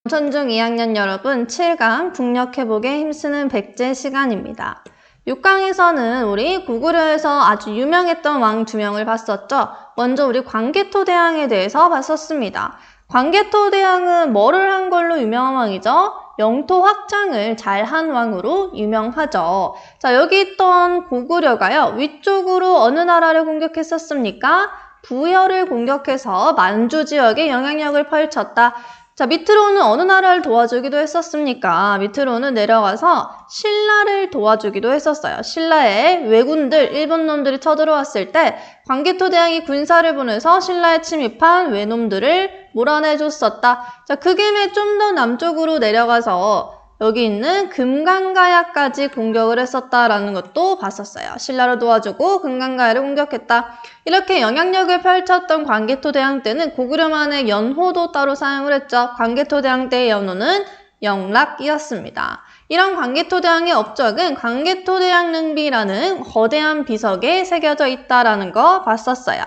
천중 2학년 여러분, 7강 국력회복에 힘쓰는 백제 시간입니다. 6강에서는 우리 고구려에서 아주 유명했던 왕 2명을 봤었죠. 먼저 우리 광개토대왕에 대해서 봤었습니다. 광개토대왕은 뭐를 한 걸로 유명한 왕이죠? 영토 확장을 잘한 왕으로 유명하죠. 자, 여기 있던 고구려가요. 위쪽으로 어느 나라를 공격했었습니까? 부여를 공격해서 만주 지역에 영향력을 펼쳤다. 자, 밑으로는 어느 나라를 도와주기도 했었습니까? 밑으로는 내려가서 신라를 도와주기도 했었어요. 신라의 왜군들, 일본 놈들이 쳐들어왔을 때 광개토대왕이 군사를 보내서 신라에 침입한 왜놈들을 몰아내줬었다. 자, 그 김에 좀 더 남쪽으로 내려가서 여기 있는 금강가야까지 공격을 했었다라는 것도 봤었어요. 신라를 도와주고 금강가야를 공격했다. 이렇게 영향력을 펼쳤던 광개토대왕 때는 고구려만의 연호도 따로 사용을 했죠. 광개토대왕 때의 연호는 영락이었습니다. 이런 광개토대왕의 업적은 광개토대왕릉비라는 거대한 비석에 새겨져 있다라는 거 봤었어요.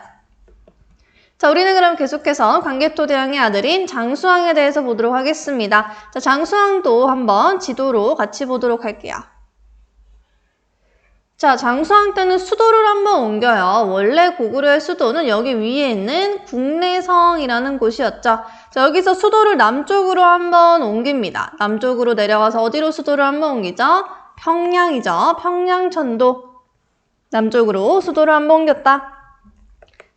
자, 우리는 그럼 계속해서 광개토대왕의 아들인 장수왕에 대해서 보도록 하겠습니다. 자, 장수왕도 한번 지도로 같이 보도록 할게요. 자, 장수왕 때는 수도를 한번 옮겨요. 원래 고구려의 수도는 여기 위에 있는 국내성이라는 곳이었죠. 자, 여기서 수도를 남쪽으로 한번 옮깁니다. 남쪽으로 내려가서 어디로 수도를 한번 옮기죠? 평양이죠. 평양천도. 남쪽으로 수도를 한번 옮겼다.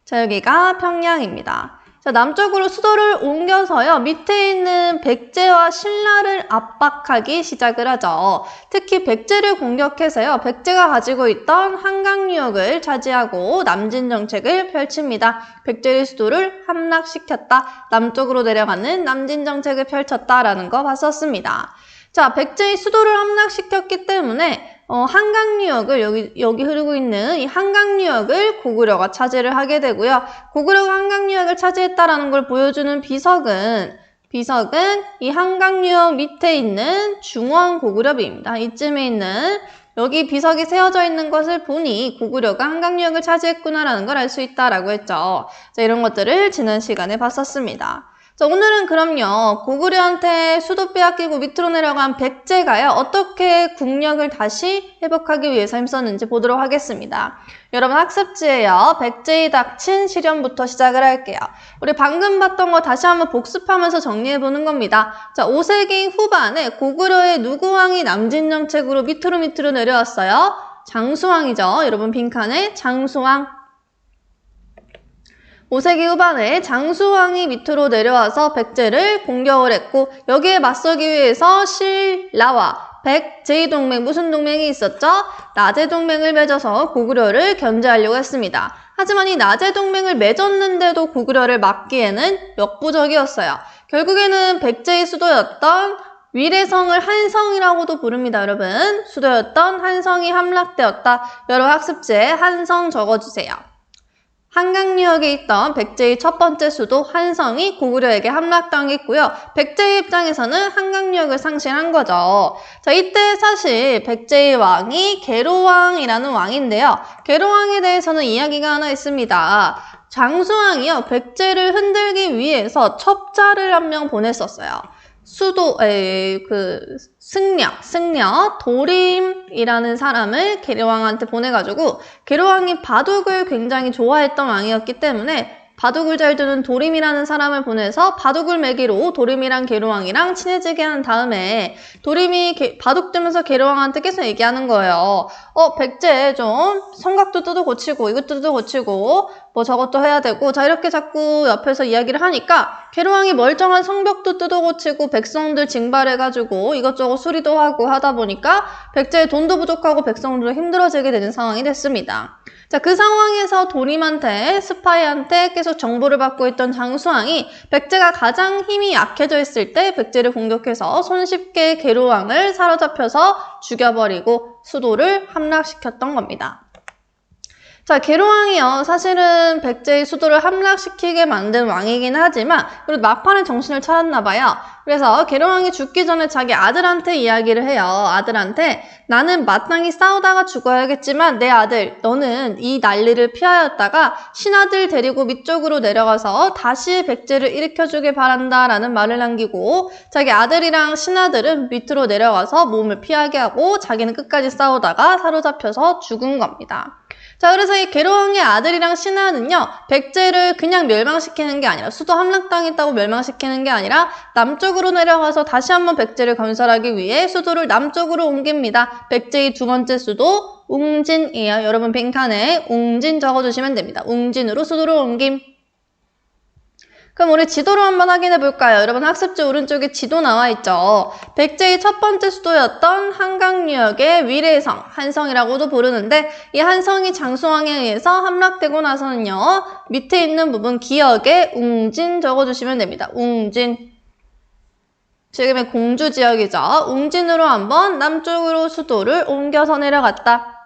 자, 여기가 평양입니다. 자, 남쪽으로 수도를 옮겨서요. 밑에 있는 백제와 신라를 압박하기 시작을 하죠. 특히 백제를 공격해서요. 백제가 가지고 있던 한강유역을 차지하고 남진 정책을 펼칩니다. 백제의 수도를 함락시켰다. 남쪽으로 내려가는 남진 정책을 펼쳤다라는 거 봤었습니다. 자, 백제의 수도를 함락시켰기 때문에 한강유역을 여기 흐르고 있는 이 한강유역을 고구려가 차지를 하게 되고요. 고구려가 한강유역을 차지했다라는 걸 보여주는 비석은 이 한강유역 밑에 있는 중원고구려비입니다. 이쯤에 있는 여기 비석이 세워져 있는 것을 보니 고구려가 한강유역을 차지했구나라는 걸 알 수 있다라고 했죠. 자, 이런 것들을 지난 시간에 봤었습니다. 자, 오늘은 그럼요. 고구려한테 수도 빼앗기고 밑으로 내려간 백제가요. 어떻게 국력을 다시 회복하기 위해서 힘썼는지 보도록 하겠습니다. 여러분 학습지에요. 백제에 닥친 시련부터 시작을 할게요. 우리 방금 봤던 거 다시 한번 복습하면서 정리해보는 겁니다. 자, 5세기 후반에 고구려의 누구 왕이 남진 정책으로 밑으로 내려왔어요? 장수왕이죠. 여러분 빈칸에 장수왕. 5세기 후반에 장수왕이 밑으로 내려와서 백제를 공격을 했고 여기에 맞서기 위해서 신라와 백제의 동맹, 무슨 동맹이 있었죠? 나제 동맹을 맺어서 고구려를 견제하려고 했습니다. 하지만 이 나제 동맹을 맺었는데도 고구려를 막기에는 역부족이었어요. 결국에는 백제의 수도였던 위례성을 한성이라고도 부릅니다, 여러분. 수도였던 한성이 함락되었다. 여러분 학습지에 한성 적어주세요. 한강유역에 있던 백제의 첫 번째 수도 한성이 고구려에게 함락당했고요. 백제의 입장에서는 한강유역을 상실한 거죠. 자, 이때 사실 백제의 왕이 계로왕이라는 왕인데요. 계로왕에 대해서는 이야기가 하나 있습니다. 장수왕이요. 백제를 흔들기 위해서 첩자를 한 명 보냈었어요. 승려, 도림이라는 사람을 계로왕한테 보내가지고 계로왕이 바둑을 굉장히 좋아했던 왕이었기 때문에 바둑을 잘 두는 도림이라는 사람을 보내서 바둑을 매기로 도림이랑 계로왕이랑 친해지게 한 다음에 도림이 바둑 두면서 계로왕한테 계속 얘기하는 거예요. 백제 좀 성곽도 뜯어 고치고 이것도 뜯어 고치고 뭐 저것도 해야 되고 자 이렇게 자꾸 옆에서 이야기를 하니까 계로왕이 멀쩡한 성벽도 뜯어 고치고 백성들 징발해가지고 이것저것 수리도 하고 하다 보니까 백제의 돈도 부족하고 백성들도 힘들어지게 되는 상황이 됐습니다. 자, 그 상황에서 도림한테, 스파이한테 계속 정보를 받고 있던 장수왕이 백제가 가장 힘이 약해져 있을 때 백제를 공격해서 손쉽게 계로왕을 사로잡혀서 죽여버리고 수도를 함락시켰던 겁니다. 자, 계로왕이요. 사실은 백제의 수도를 함락시키게 만든 왕이긴 하지만 그래도 막판에 정신을 차렸나 봐요. 그래서 계룡왕이 죽기 전에 자기 아들한테 이야기를 해요. 아들한테 나는 마땅히 싸우다가 죽어야겠지만 내 아들 너는 이 난리를 피하였다가 신하들 데리고 밑쪽으로 내려가서 다시 백제를 일으켜주길 바란다 라는 말을 남기고 자기 아들이랑 신하들은 밑으로 내려가서 몸을 피하게 하고 자기는 끝까지 싸우다가 사로잡혀서 죽은 겁니다. 자, 그래서 이 계룡왕의 아들이랑 신하는요, 백제를 그냥 멸망시키는 게 아니라, 수도 함락당했다고 멸망시키는 게 아니라, 남쪽으로 내려가서 다시 한번 백제를 건설하기 위해 수도를 남쪽으로 옮깁니다. 백제의 두 번째 수도, 웅진이에요. 여러분 빈칸에 웅진 적어주시면 됩니다. 웅진으로 수도를 옮김. 그럼 우리 지도로 한번 확인해 볼까요? 여러분 학습지 오른쪽에 지도 나와 있죠. 백제의 첫 번째 수도였던 한강유역의 위례성, 한성이라고도 부르는데 이 한성이 장수왕에 의해서 함락되고 나서는요. 밑에 있는 부분 기역에 웅진 적어주시면 됩니다. 웅진. 지금의 공주 지역이죠. 웅진으로 한번 남쪽으로 수도를 옮겨서 내려갔다.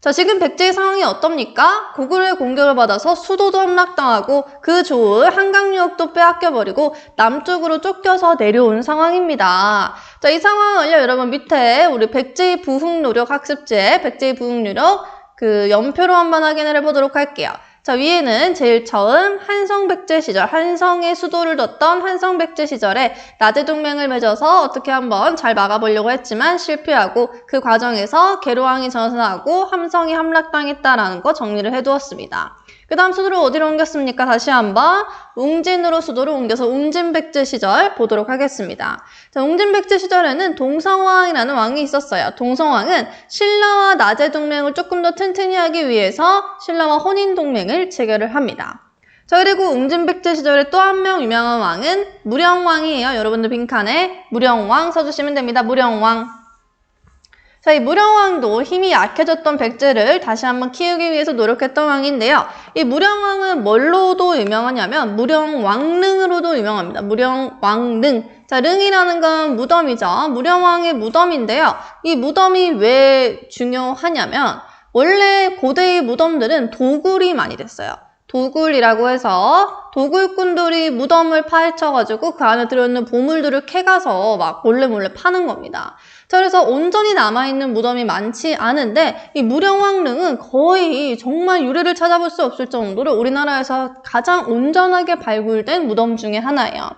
자, 지금 백제의 상황이 어떻습니까? 고구려의 공격을 받아서 수도도 함락당하고 그 좋은 한강유역도 빼앗겨버리고 남쪽으로 쫓겨서 내려온 상황입니다. 자, 이 상황을요, 여러분 밑에 우리 백제의 부흥노력 학습지에 백제의 부흥노력 그 연표로 한번 확인을 해보도록 할게요. 자, 위에는 제일 처음 한성백제 시절, 한성의 수도를 뒀던 한성백제 시절에 나제동맹을 맺어서 어떻게 한번 잘 막아보려고 했지만 실패하고 그 과정에서 계룡왕이 전사하고 함성이 함락당했다라는 거 정리를 해두었습니다. 그 다음 수도를 어디로 옮겼습니까? 다시 한번 웅진으로 수도를 옮겨서 웅진백제 시절 보도록 하겠습니다. 자, 웅진백제 시절에는 동성왕이라는 왕이 있었어요. 동성왕은 신라와 나제 동맹을 조금 더 튼튼히 하기 위해서 신라와 혼인 동맹을 체결을 합니다. 자, 그리고 웅진백제 시절에 또 한 명 유명한 왕은 무령왕이에요. 여러분들 빈칸에 무령왕 써주시면 됩니다. 무령왕. 자, 이 무령왕도 힘이 약해졌던 백제를 다시 한번 키우기 위해서 노력했던 왕인데요. 이 무령왕은 뭘로도 유명하냐면 무령왕릉으로도 유명합니다. 무령왕릉. 자, 릉이라는 건 무덤이죠. 무령왕의 무덤인데요. 이 무덤이 왜 중요하냐면 원래 고대의 무덤들은 도굴이 많이 됐어요. 도굴이라고 해서 도굴꾼들이 무덤을 파헤쳐가지고 그 안에 들어있는 보물들을 캐가서 막 몰래 파는 겁니다. 자, 그래서 온전히 남아있는 무덤이 많지 않은데 이 무령왕릉은 거의 정말 유래를 찾아볼 수 없을 정도로 우리나라에서 가장 온전하게 발굴된 무덤 중에 하나예요.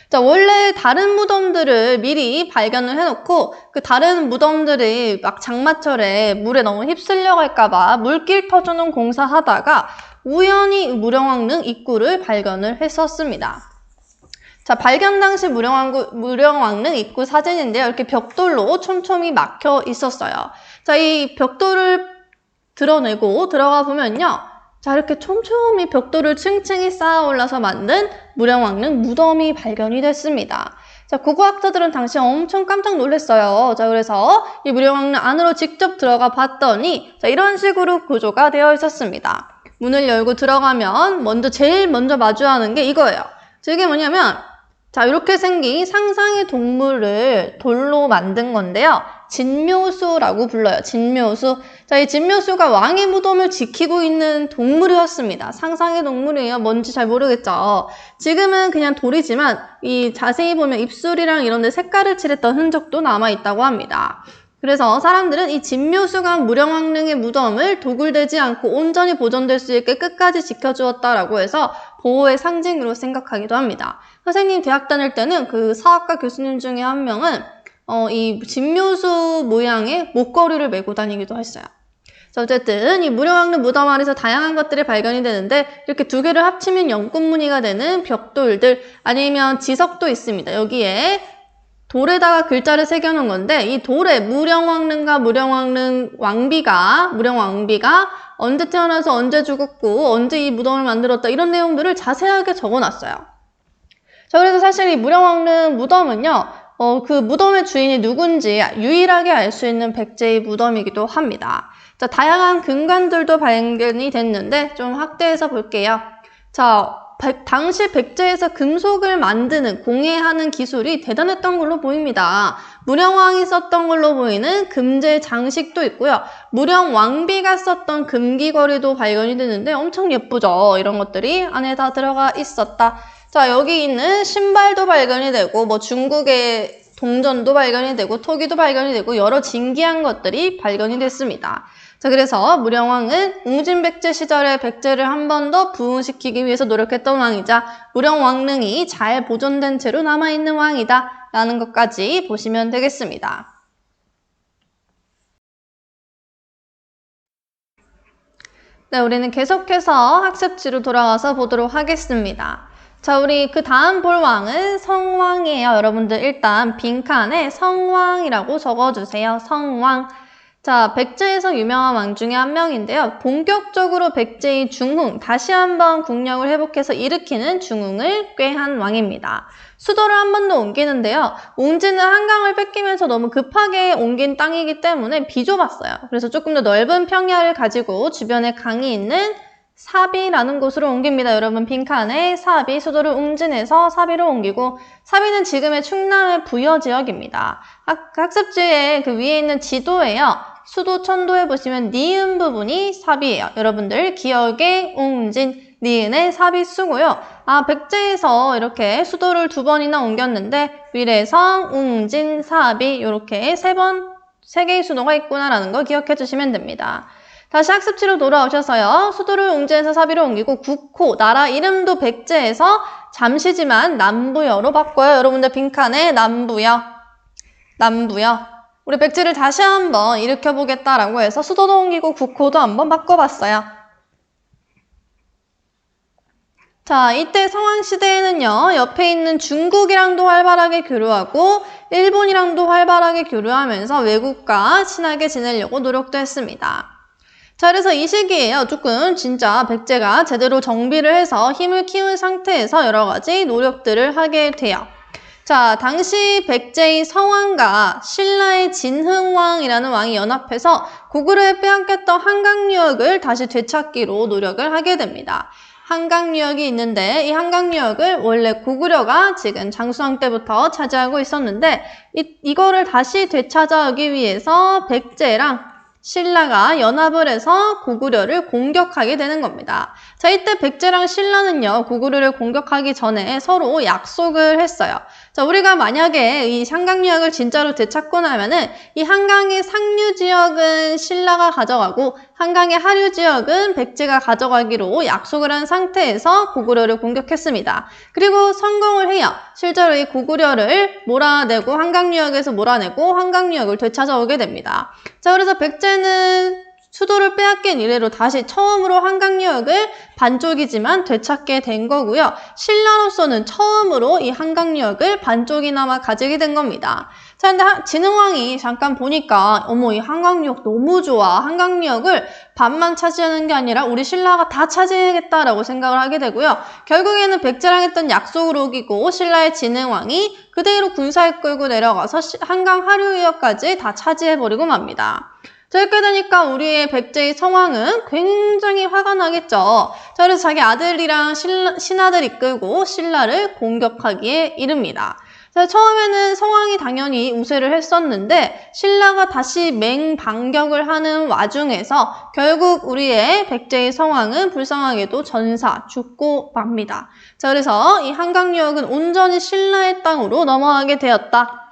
자, 원래 다른 무덤들을 미리 발견을 해놓고 그 다른 무덤들이 막 장마철에 물에 너무 휩쓸려 갈까봐 물길 터주는 공사하다가 우연히 무령왕릉 입구를 발견을 했었습니다. 자, 발견 당시 무령왕릉 입구 사진인데요. 이렇게 벽돌로 촘촘히 막혀 있었어요. 자, 이 벽돌을 드러내고 들어가 보면요. 자, 이렇게 촘촘히 벽돌을 층층이 쌓아 올라서 만든 무령왕릉 무덤이 발견이 됐습니다. 자, 고고학자들은 당시 엄청 깜짝 놀랐어요. 자, 그래서 이 무령왕릉 안으로 직접 들어가 봤더니 자, 이런 식으로 구조가 되어 있었습니다. 문을 열고 들어가면 제일 먼저 마주하는 게 이거예요. 이게 뭐냐면 자, 이렇게 생긴 상상의 동물을 돌로 만든 건데요. 진묘수라고 불러요. 진묘수. 자, 이 진묘수가 왕의 무덤을 지키고 있는 동물이었습니다. 상상의 동물이에요. 뭔지 잘 모르겠죠. 지금은 그냥 돌이지만 이 자세히 보면 입술이랑 이런 데 색깔을 칠했던 흔적도 남아있다고 합니다. 그래서 사람들은 이 진묘수가 무령왕릉의 무덤을 도굴되지 않고 온전히 보존될 수 있게 끝까지 지켜주었다라고 해서 보호의 상징으로 생각하기도 합니다. 선생님 대학 다닐 때는 그 사학과 교수님 중에 한 명은 이 진묘수 모양의 목걸이를 메고 다니기도 했어요. 자, 어쨌든 이 무령왕릉 무덤 안에서 다양한 것들이 발견이 되는데 이렇게 두 개를 합치면 연꽃무늬가 되는 벽돌들 아니면 지석도 있습니다. 여기에 돌에다가 글자를 새겨놓은 건데 이 돌에 무령왕릉과 무령왕비가 언제 태어나서 언제 죽었고 언제 이 무덤을 만들었다 이런 내용들을 자세하게 적어놨어요. 자, 그래서 사실 이 무령왕릉 무덤은요. 그 무덤의 주인이 누군지 유일하게 알 수 있는 백제의 무덤이기도 합니다. 자, 다양한 금관들도 발견이 됐는데 좀 확대해서 볼게요. 자, 당시 백제에서 금속을 만드는, 공예하는 기술이 대단했던 걸로 보입니다. 무령왕이 썼던 걸로 보이는 금제 장식도 있고요. 무령왕비가 썼던 금귀걸이도 발견이 되는데 엄청 예쁘죠? 이런 것들이 안에 다 들어가 있었다. 자, 자, 여기 있는 신발도 발견이 되고 뭐 중국의 동전도 발견이 되고 토기도 발견이 되고 여러 진귀한 것들이 발견이 됐습니다. 자, 그래서 무령왕은 웅진백제 시절에 백제를 한 번 더 부흥시키기 위해서 노력했던 왕이자 무령왕릉이 잘 보존된 채로 남아있는 왕이다 라는 것까지 보시면 되겠습니다. 네, 우리는 계속해서 학습지로 돌아와서 보도록 하겠습니다. 자, 우리 그 다음 볼 왕은 성왕이에요. 여러분들 일단 빈칸에 성왕이라고 적어주세요. 성왕. 자, 백제에서 유명한 왕 중에 한 명인데요. 본격적으로 백제의 중흥, 다시 한번 국력을 회복해서 일으키는 중흥을 꾀한 왕입니다. 수도를 한 번 더 옮기는데요. 웅진은 한강을 뺏기면서 너무 급하게 옮긴 땅이기 때문에 비좁았어요. 그래서 조금 더 넓은 평야를 가지고 주변에 강이 있는 사비라는 곳으로 옮깁니다. 여러분 빈칸에 사비, 수도를 웅진에서 사비로 옮기고 사비는 지금의 충남의 부여 지역입니다. 학습지에 그 위에 있는 지도예요. 수도 천도에 보시면 니은 부분이 사비예요. 여러분들 기억에 웅진, 니은의 사비 쓰고요. 아, 백제에서 이렇게 수도를 2번이나 옮겼는데 위례성, 웅진, 사비 이렇게 3개의 수도가 있구나라는 거 기억해 주시면 됩니다. 다시 학습지로 돌아오셔서요. 수도를 웅진에서 사비로 옮기고 국호, 나라 이름도 백제에서 잠시지만 남부여로 바꿔요. 여러분들 빈칸에 남부여. 우리 백제를 다시 한번 일으켜보겠다라고 해서 수도도 옮기고 국호도 한번 바꿔봤어요. 자, 이때 성왕시대에는요. 옆에 있는 중국이랑도 활발하게 교류하고 일본이랑도 활발하게 교류하면서 외국과 친하게 지내려고 노력도 했습니다. 자, 그래서 이 시기에요. 조금 진짜 백제가 제대로 정비를 해서 힘을 키운 상태에서 여러 가지 노력들을 하게 돼요. 자, 당시 백제의 성왕과 신라의 진흥왕이라는 왕이 연합해서 고구려에 빼앗겼던 한강유역을 다시 되찾기로 노력을 하게 됩니다. 한강유역이 있는데 이 한강유역을 원래 고구려가 지금 장수왕 때부터 차지하고 있었는데 이거를 다시 되찾아오기 위해서 백제랑 신라가 연합을 해서 고구려를 공격하게 되는 겁니다. 자, 이때 백제랑 신라는요, 고구려를 공격하기 전에 서로 약속을 했어요. 자, 우리가 만약에 이 한강유역을 진짜로 되찾고 나면은 이 한강의 상류 지역은 신라가 가져가고 한강의 하류 지역은 백제가 가져가기로 약속을 한 상태에서 고구려를 공격했습니다. 그리고 성공을 해요. 실제로 이 고구려를 몰아내고 한강유역에서 몰아내고 한강유역을 되찾아오게 됩니다. 자, 그래서 백제는 수도를 빼앗긴 이래로 다시 처음으로 한강유역을 반쪽이지만 되찾게 된 거고요. 신라로서는 처음으로 이 한강유역을 반쪽이나마 가지게 된 겁니다. 자, 근데 진흥왕이 잠깐 보니까 어머, 이 한강유역 너무 좋아. 한강유역을 반만 차지하는 게 아니라 우리 신라가 다 차지해야겠다라고 생각을 하게 되고요. 결국에는 백제랑 했던 약속을 어기고 신라의 진흥왕이 그대로 군사에 끌고 내려가서 한강 하류유역까지 다 차지해버리고 맙니다. 자, 이렇게 되니까 우리의 백제의 성왕은 굉장히 화가 나겠죠. 자, 그래서 자기 아들이랑 신하들 이끌고 신라를 공격하기에 이릅니다. 자, 처음에는 성왕이 당연히 우세를 했었는데 신라가 다시 맹반격을 하는 와중에서 결국 우리의 백제의 성왕은 불쌍하게도 전사, 죽고 맙니다. 자, 그래서 이 한강유역은 온전히 신라의 땅으로 넘어가게 되었다.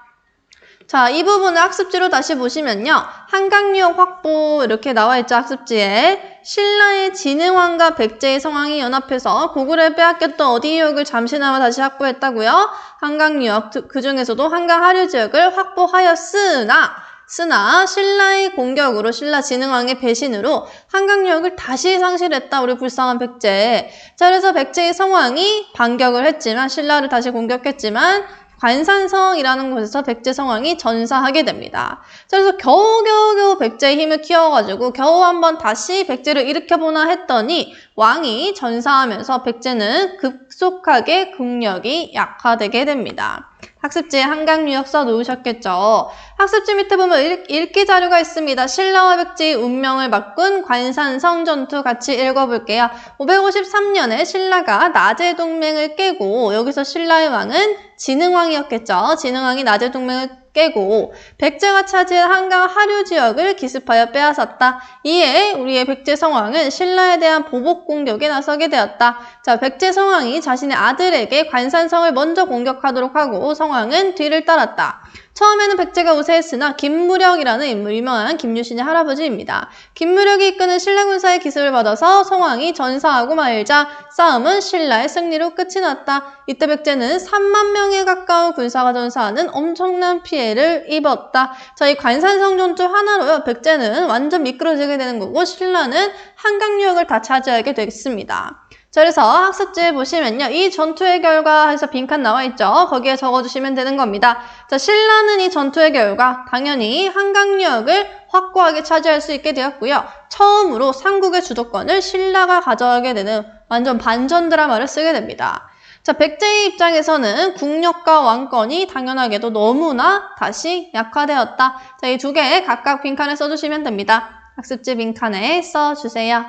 자, 이 부분을 학습지로 다시 보시면요. 한강유역 확보 이렇게 나와있죠. 학습지에. 신라의 진흥왕과 백제의 성왕이 연합해서 고구려에 빼앗겼던 어디 유역을 잠시나마 다시 확보했다고요? 한강유역, 그 중에서도 한강 하류 지역을 확보하였으나 신라의 공격으로 신라 진흥왕의 배신으로 한강유역을 다시 상실했다. 우리 불쌍한 백제. 자, 그래서 백제의 성왕이 반격을 했지만 신라를 다시 공격했지만 관산성이라는 곳에서 백제 성왕이 전사하게 됩니다. 그래서 겨우 백제의 힘을 키워가지고 겨우 한번 다시 백제를 일으켜보나 했더니 왕이 전사하면서 백제는 급속하게 국력이 약화되게 됩니다. 학습지에 한강유역 써놓으셨겠죠. 학습지 밑에 보면 읽기 자료가 있습니다. 신라와 백제의 운명을 바꾼 관산성 전투 같이 읽어볼게요. 553년에 신라가 나제 동맹을 깨고 여기서 신라의 왕은 진흥왕이었겠죠. 진흥왕이 나제 동맹을 깨고 백제가 차지한 한강 하류 지역을 기습하여 빼앗았다. 이에 우리의 백제 성왕은 신라에 대한 보복 공격에 나서게 되었다. 자, 백제 성왕이 자신의 아들에게 관산성을 먼저 공격하도록 하고 성왕은 뒤를 따랐다. 처음에는 백제가 우세했으나 김무력이라는 인물, 유명한 김유신의 할아버지입니다. 김무력이 이끄는 신라 군사의 기습을 받아서 성왕이 전사하고 말자 싸움은 신라의 승리로 끝이 났다. 이때 백제는 3만 명에 가까운 군사가 전사하는 엄청난 피해를 입었다. 자, 이 관산성 전투 하나로요, 백제는 완전 미끄러지게 되는 거고 신라는 한강유역을 다 차지하게 되겠습니다. 자, 그래서 학습지에 보시면요. 이 전투의 결과 해서 빈칸 나와 있죠. 거기에 적어주시면 되는 겁니다. 자, 신라는 이 전투의 결과 당연히 한강유역을 확고하게 차지할 수 있게 되었고요. 처음으로 삼국의 주도권을 신라가 가져가게 되는 완전 반전 드라마를 쓰게 됩니다. 자, 백제의 입장에서는 국력과 왕권이 당연하게도 너무나 다시 약화되었다. 자, 이 두 개 각각 빈칸에 써주시면 됩니다. 학습지 빈칸에 써주세요.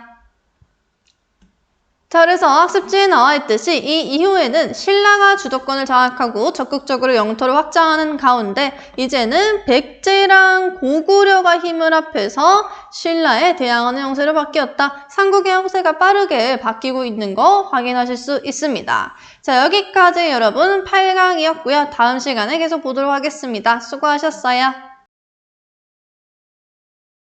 자, 그래서 학습지에 나와 있듯이 이 이후에는 신라가 주도권을 장악하고 적극적으로 영토를 확장하는 가운데 이제는 백제랑 고구려가 힘을 합해서 신라에 대항하는 형세로 바뀌었다. 삼국의 형세가 빠르게 바뀌고 있는 거 확인하실 수 있습니다. 자, 여기까지 여러분 8강이었고요. 다음 시간에 계속 보도록 하겠습니다. 수고하셨어요.